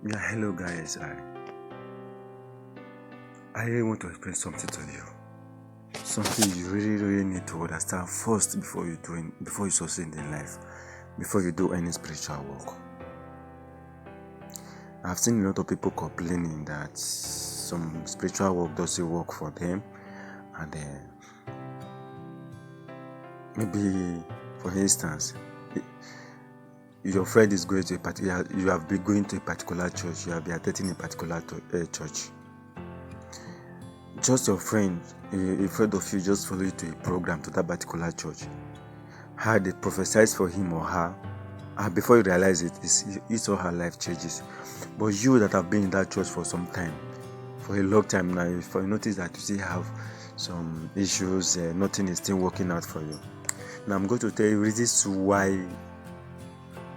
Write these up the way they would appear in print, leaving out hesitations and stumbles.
Yeah, hello guys. I really want to explain something to you. Something you really need to understand first before you succeed in life, before you do any spiritual work. I've seen a lot of people complaining that some spiritual work doesn't work for them, and maybe, for instance, your friend is going to a particular, you have been going to a particular church, you have been attending a particular church. Just your friend, a friend of you just follow you to a program to that particular church. How they prophesize for him or her, and before you realize it, it's all her life changes. But you that have been in that church for some time, for a long time now, if you notice that you still have some issues, nothing is still working out for you. Now I'm going to tell you reasons why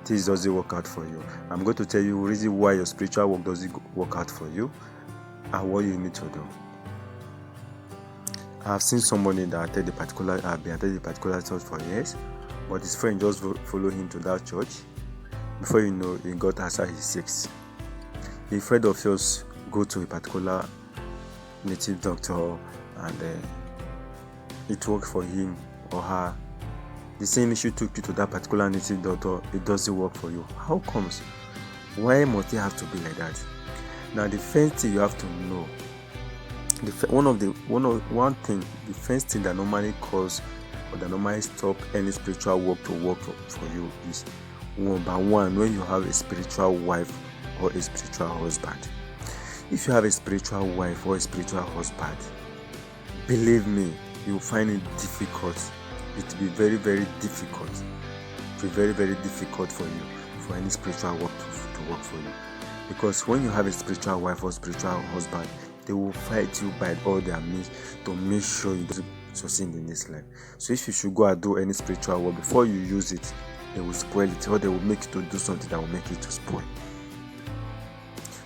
this doesn't work out for you. I'm going to tell you reasons why your spiritual work doesn't work out for you and what you need to do. I've seen somebody that have been attending a particular church for years, but his friend just followed him to that church. Before you know, he got answered his 6. A friend of yours go to a particular native doctor and it worked for him or her. The same issue took you to that particular native doctor, it doesn't work for you. How comes? Why must it have to be like that? Now the first thing you have to know, the first thing that normally cause or that normally stop any spiritual work to work for you is, number one, when you have a spiritual wife or a spiritual husband. If you have a spiritual wife or a spiritual husband, believe me, you will find it difficult. It will be very, very difficult. It will be very, very difficult for you, for any spiritual work to work for you. Because when you have a spiritual wife or spiritual husband, they will fight you by all their means to make sure you don't succeed in this life. So if you should go and do any spiritual work, before you use it, they will spoil it, or they will make you to do something that will make it to spoil.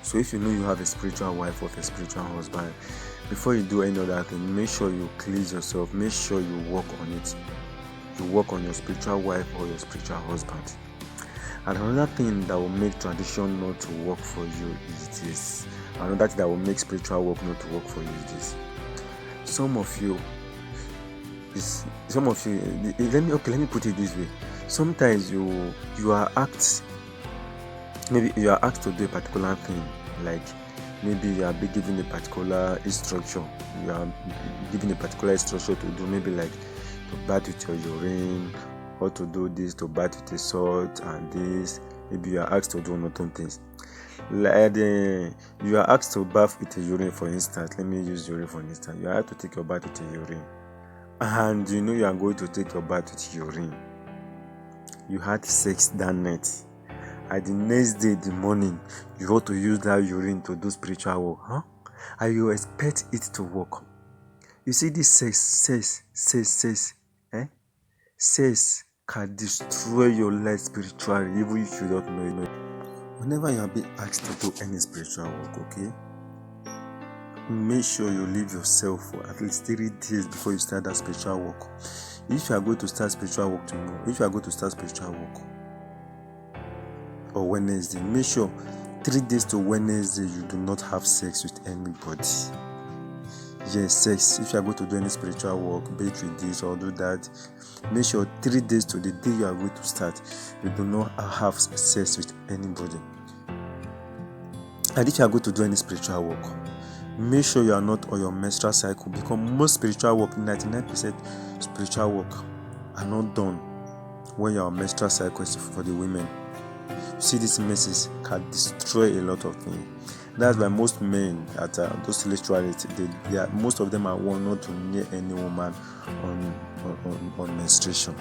So if you know you have a spiritual wife or a spiritual husband, before you do any other thing, make sure you cleanse yourself, make sure you work on it. You work on your spiritual wife or your spiritual husband. And another thing that will make tradition not to work for you is this. Another thing that will make spiritual work not to work for you is this. Let me put it this way. Sometimes you are asked to do a particular thing, like maybe you are being given a particular instruction. You are given a particular instruction to do, maybe like to bath with your urine, or to do this, to bath with a salt and this. Maybe you are asked to do certain things. You are asked to bath with a urine, for instance. Let me use urine for instance. You are asked to take your bath with a urine, and you know you are going to take your bath with urine. You had sex that night, and the next day, the morning, you ought to use that urine to do spiritual work, huh? And you expect it to work. You see, this sex can destroy your life spiritually, even if you don't know it. Whenever you are being asked to do any spiritual work, okay, make sure you leave yourself for at least 3 days before you start that spiritual work. If you are going to start spiritual work tomorrow, or Wednesday, make sure 3 days to Wednesday you do not have sex with anybody. Yes, sex. If you are going to do any spiritual work, be it with this or do that, make sure 3 days to the day you are going to start, you do not have sex with anybody. And if you are going to do any spiritual work, make sure you are not on your menstrual cycle, because most spiritual work, 99% spiritual work, are not done when your menstrual cycle is for the women. You see, these messes can destroy a lot of things. That's why most men at those spirituality, most of them are warned not to near any woman on menstruation.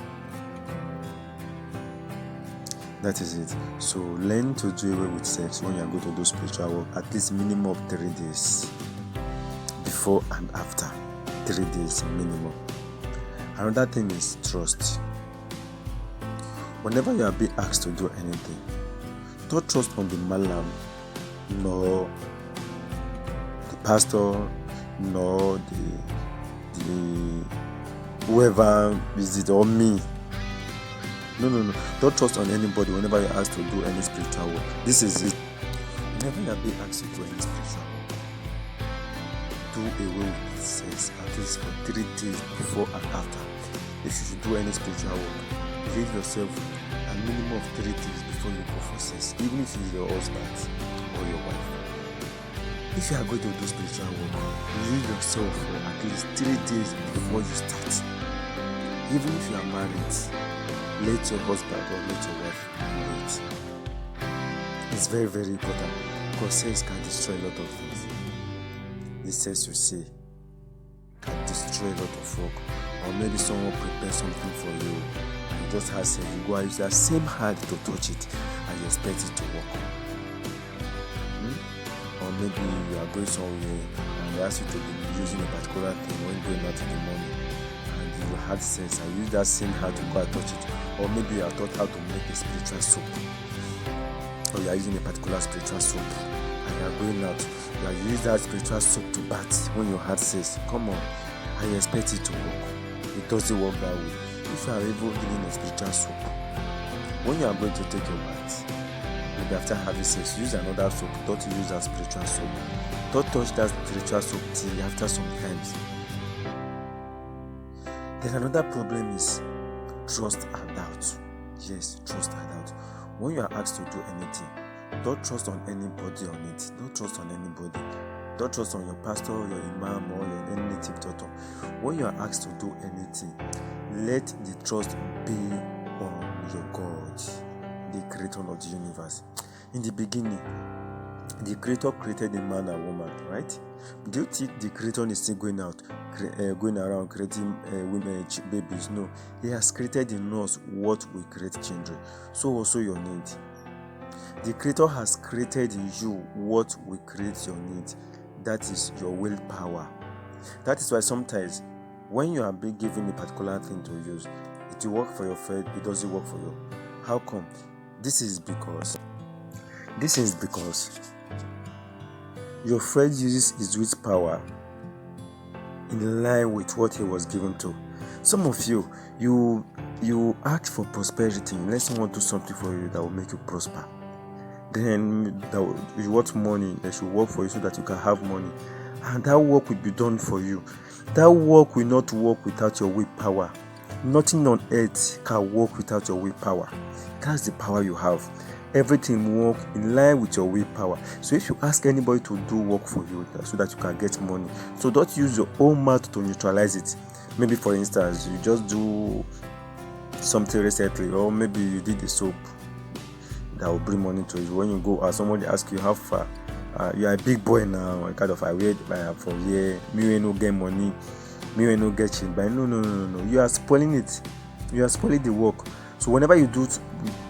That is it. So learn to do away with sex when you are going to do spiritual work, at least minimum of 3 days. Before and after, 3 days minimum. Another thing is trust. Whenever you are being asked to do anything, don't trust on the malam, nor the pastor, nor the whoever is it, or me. No. Don't trust on anybody whenever you're asked to do any spiritual work. This is it. whenever you are being asked to do any spiritual work, do away with sex at least for 3 days before and after. If you should do any spiritual work, leave yourself a minimum of 3 days before you go for sex, even if it's your husband or your wife. If you are going to do spiritual work, leave yourself for at least 3 days before you start. Even if you are married, let your husband or let your wife wait. It's very, very important, because sex can destroy a lot of things. The sex you see can destroy a lot of work. Or maybe someone prepares something for you and you just have sex, you go and use that same hand to touch it and you expect it to work. Or maybe you are going somewhere and they ask you to be using a particular thing when going out in the morning, and you had sex and you use that same hand to go and touch it. Or maybe you are taught how to make a spiritual soap, or you are using a particular spiritual soap and you are going out, you are using that spiritual soap to bath when you had sex. Come on, and you expect it to work. It doesn't work that way. If you are even using a spiritual soap, when you are going to take your bath, maybe after having sex, use another soap. Don't use that spiritual soap. Don't touch that spiritual soap till after some times. Then another problem is trust and doubt. Yes, trust and doubt. When you are asked to do anything, don't trust on anybody on it. Don't trust on anybody. Don't trust on your pastor, your imam, or your native doctor. When you are asked to do anything, let the trust be on your God, the creator of the universe. In the beginning, the creator created a man and woman, right? Do you think the creator is still going around creating women, babies? No, he has created in us what will create children. So also your need. The creator has created in you what will create your need. That is your willpower. That is why sometimes when you are being given a particular thing to use, it will work for your friend, it doesn't work for you. How come? This is because your friend uses his willpower in line with what he was given to. Some of you ask for prosperity. Let someone do something for you that will make you prosper. Then you want money, they should work for you so that you can have money, and that work will be done for you. That work will not work without your willpower. Nothing on earth can work without your willpower. That's the power you have. Everything works in line with your willpower. So if you ask anybody to do work for you so that you can get money, so don't use your own mouth to neutralize it. Maybe for instance, you just do something recently, or maybe you did a soap that will bring money to you. When you go out, somebody asks you how far. You are a big boy now, kind of I wait for here. Me will no get money, me will no get change. But no. You are spoiling it. You are spoiling the work. So whenever you do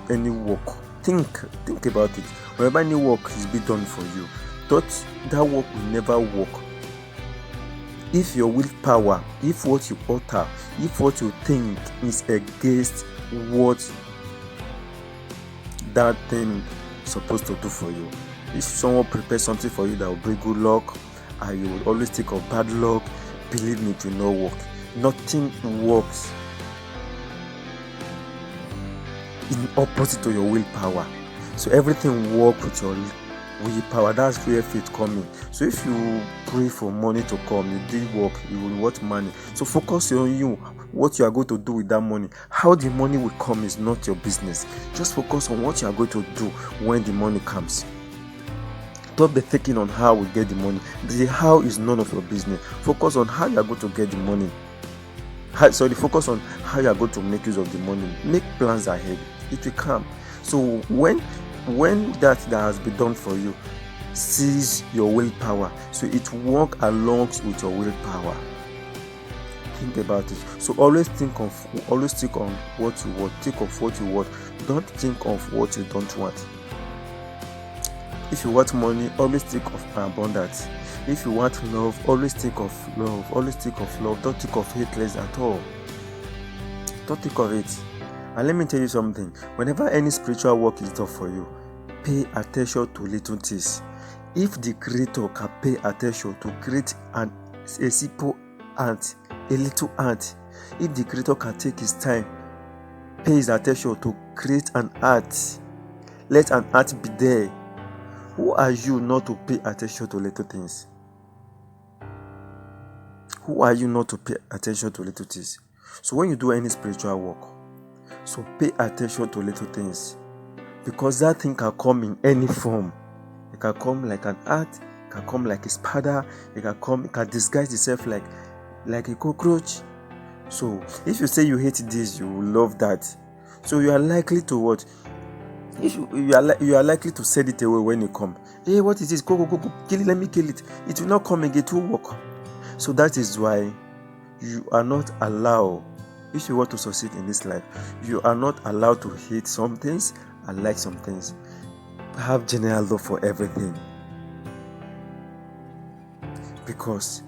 any work, think about it. Whenever any work is being done for you, that work will never work if your willpower, if what you utter, if what you think is against what that thing is supposed to do for you. If someone prepares something for you that will bring good luck, and you will always think of bad luck, believe me, it will not work. Nothing works in opposite to your willpower. So everything works with your willpower. That's where faith comes in. So if you pray for money to come, you did work, you will want money. So focus on you, what you are going to do with that money. How the money will come is not your business. Just focus on what you are going to do when the money comes. Don't be thinking on how we get the money. The how is none of your business. Focus on how you are going to get the money. Focus on how you are going to make use of the money. Make plans ahead. It will come. So when that has been done for you, seize your willpower. So it work along with your willpower. Think about it. So always think on what you want. Think of what you want. Don't think of what you don't want. If you want money, always think of abundance. If you want love, always think of love. Always think of love. Don't think of hateless at all. Don't think of it. And let me tell you something. Whenever any spiritual work is done for you, pay attention to little things. If the creator can pay attention to create a simple ant, a little ant, if the creator can take his time, pay his attention to create an ant, let an ant be there, Who are you not to pay attention to little things? Who are you not to pay attention to little things? So when you do any spiritual work, so pay attention to little things, because that thing can come in any form. It can come like an ant, it can come like a spider, it can disguise itself like a cockroach. So if you say you hate this, you will love that. So you are likely to what? If you are likely to send it away when you come. Hey, what is this? Go, kill it, let me kill it. It will not come again, it will work. So that is why you are not allowed, if you want to succeed in this life, you are not allowed to hate some things and like some things. Have general love for everything. Because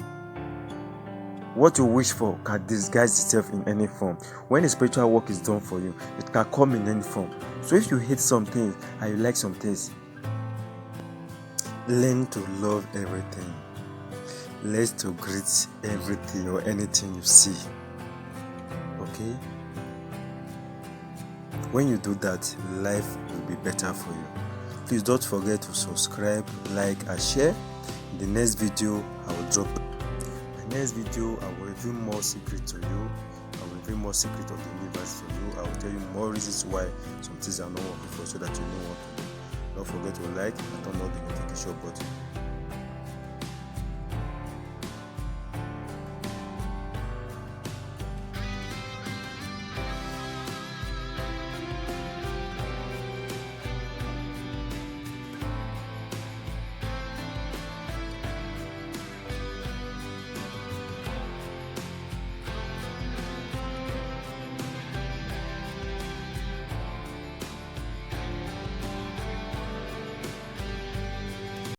what you wish for can disguise itself in any form. When a spiritual work is done for you, it can come in any form. So if you hate some things and you like some things, learn to love everything. Learn to greet everything or anything you see. Okay? When you do that, life will be better for you. Please don't forget to subscribe, like, and share. In the next video, I will drop. Next video, I will reveal more secrets to you. I will reveal more secrets of the universe to you. I will tell you more reasons why some things are not working for you, so that you know what to do. Don't forget to like and turn on the notification button.